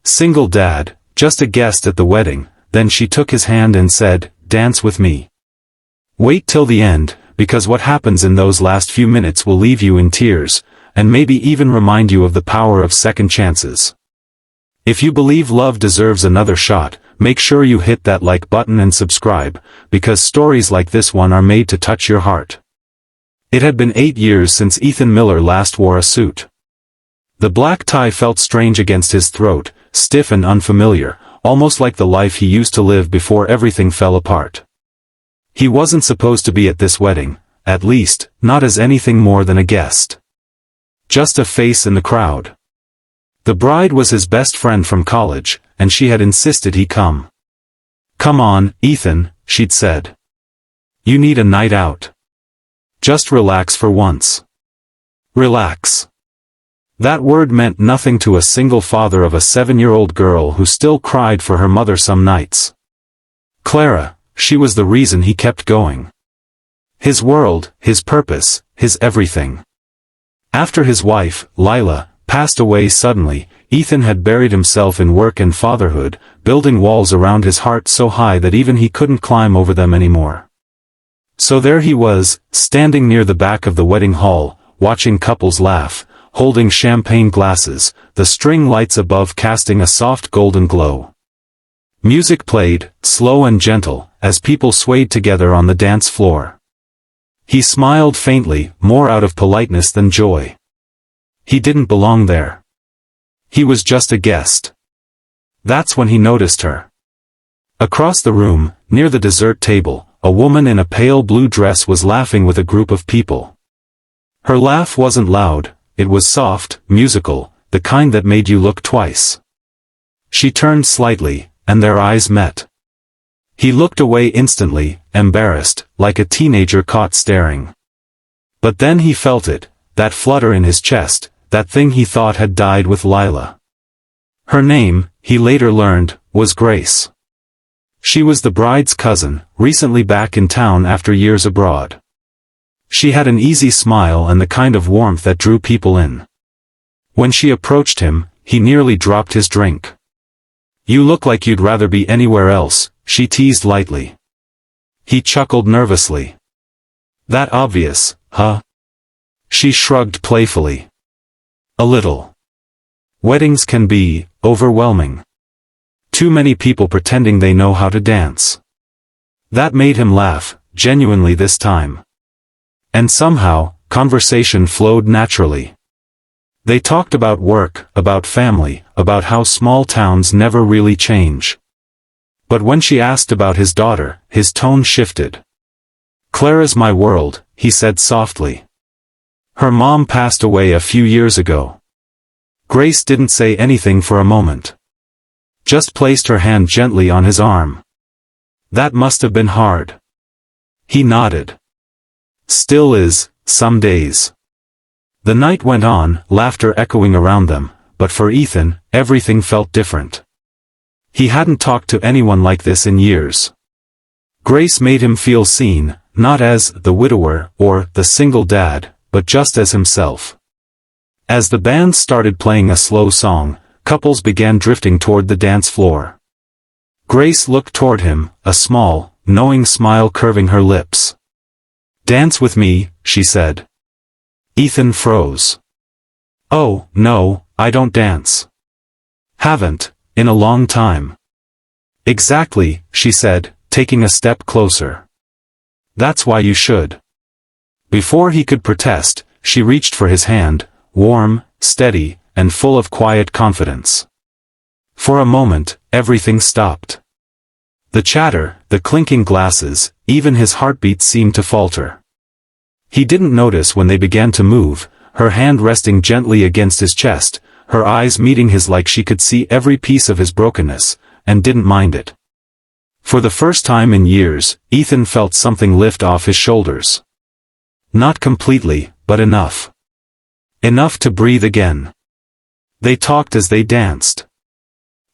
Single dad, just a guest at the wedding. Then she took his hand and said, "Dance with me. Wait till the end, because what happens in those last few minutes will leave you in tears, and maybe even remind you of the power of second chances. If you believe love deserves another shot, make sure you hit that like button and subscribe, because stories like this one are made to touch your heart." It had been 8 years since Ethan Miller last wore a suit. The black tie felt strange against his throat, stiff and unfamiliar, almost like the life he used to live before everything fell apart. He wasn't supposed to be at this wedding, at least, not as anything more than a guest. Just a face in the crowd. The bride was his best friend from college, and she had insisted he come. "Come on, Ethan," she'd said. "You need a night out. Just relax for once." Relax. That word meant nothing to a single father of a 7-year-old girl who still cried for her mother some nights. Clara, she was the reason he kept going. His world, his purpose, his everything. After his wife, Lila, passed away suddenly, Ethan had buried himself in work and fatherhood, building walls around his heart so high that even he couldn't climb over them anymore. So there he was, standing near the back of the wedding hall, watching couples laugh, holding champagne glasses, the string lights above casting a soft golden glow. Music played, slow and gentle, as people swayed together on the dance floor. He smiled faintly, more out of politeness than joy. He didn't belong there. He was just a guest. That's when he noticed her. Across the room, near the dessert table, a woman in a pale blue dress was laughing with a group of people. Her laugh wasn't loud, it was soft, musical, the kind that made you look twice. She turned slightly, and their eyes met. He looked away instantly, embarrassed, like a teenager caught staring. But then he felt it, that flutter in his chest, that thing he thought had died with Lila. Her name, he later learned, was Grace. She was the bride's cousin, recently back in town after years abroad. She had an easy smile and the kind of warmth that drew people in. When she approached him, he nearly dropped his drink. "You look like you'd rather be anywhere else," she teased lightly. He chuckled nervously. "That obvious, huh?" She shrugged playfully. "A little. Weddings can be overwhelming. Too many people pretending they know how to dance." That made him laugh, genuinely this time. And somehow, conversation flowed naturally. They talked about work, about family, about how small towns never really change. But when she asked about his daughter, his tone shifted. "Clara's my world," he said softly. "Her mom passed away a few years ago." Grace didn't say anything for a moment. Just placed her hand gently on his arm. "That must have been hard." He nodded. "Still is, some days." The night went on, laughter echoing around them, but for Ethan, everything felt different. He hadn't talked to anyone like this in years. Grace made him feel seen, not as the widower or the single dad, but just as himself. As the band started playing a slow song, couples began drifting toward the dance floor. Grace looked toward him, a small, knowing smile curving her lips. "Dance with me," she said. Ethan froze. "Oh, no, I don't dance. Haven't, in a long time." "Exactly," she said, taking a step closer. "That's why you should." Before he could protest, she reached for his hand, warm, steady, and full of quiet confidence. For a moment, everything stopped. The chatter, the clinking glasses, even his heartbeat seemed to falter. He didn't notice when they began to move, her hand resting gently against his chest, her eyes meeting his like she could see every piece of his brokenness, and didn't mind it. For the first time in years, Ethan felt something lift off his shoulders. Not completely, but enough. Enough to breathe again. They talked as they danced.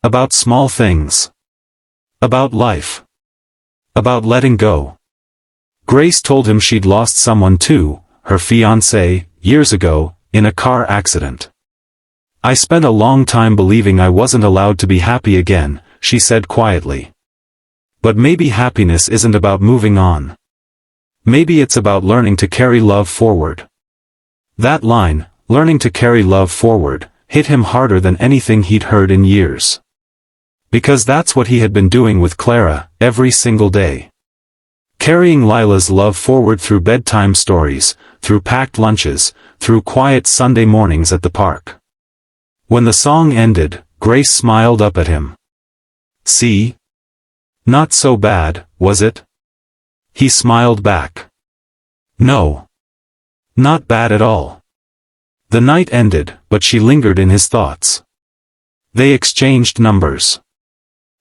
About small things. About life. About letting go. Grace told him she'd lost someone too, her fiancé, years ago, in a car accident. I spent a long time believing I wasn't allowed to be happy again, she said quietly. But maybe happiness isn't about moving on. Maybe it's about learning to carry love forward. That line, learning to carry love forward, hit him harder than anything he'd heard in years. Because that's what he had been doing with Clara, every single day. Carrying Lila's love forward through bedtime stories, through packed lunches, through quiet Sunday mornings at the park. When the song ended, Grace smiled up at him. See? Not so bad, was it? He smiled back. No. Not bad at all. The night ended, but she lingered in his thoughts. They exchanged numbers.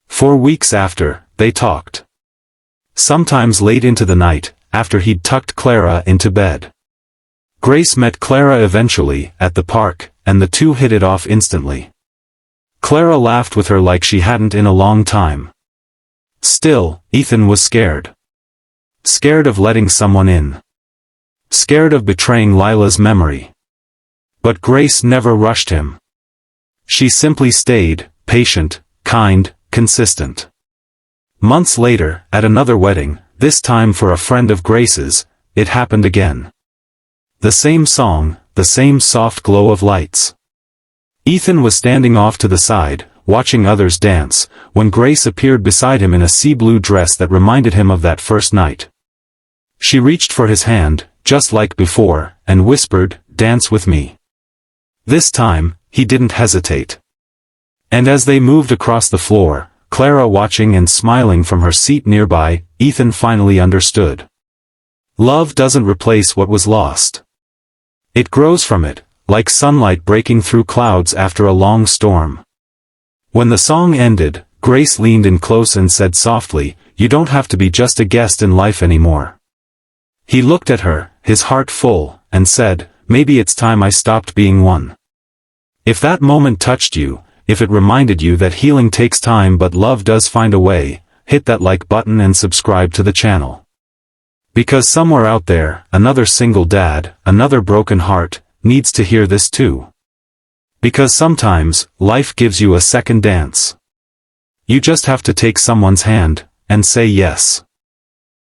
4 weeks after, they talked. Sometimes late into the night, after he'd tucked Clara into bed. Grace met Clara eventually, at the park, and the two hit it off instantly. Clara laughed with her like she hadn't in a long time. Still, Ethan was scared. Scared of letting someone in. Scared of betraying Lila's memory. But Grace never rushed him. She simply stayed, patient, kind, consistent. Months later, at another wedding, this time for a friend of Grace's, it happened again. The same song, the same soft glow of lights. Ethan was standing off to the side, watching others dance, when Grace appeared beside him in a sea blue dress that reminded him of that first night. She reached for his hand, just like before, and whispered, "Dance with me." This time, he didn't hesitate. And as they moved across the floor, Clara watching and smiling from her seat nearby, Ethan finally understood. Love doesn't replace what was lost. It grows from it, like sunlight breaking through clouds after a long storm. When the song ended, Grace leaned in close and said softly, "You don't have to be just a guest in life anymore." He looked at her, his heart full, and said, "Maybe it's time I stopped being one." If that moment touched you, if it reminded you that healing takes time but love does find a way, hit that like button and subscribe to the channel. Because somewhere out there, another single dad, another broken heart, needs to hear this too. Because sometimes, life gives you a second dance. You just have to take someone's hand, and say yes.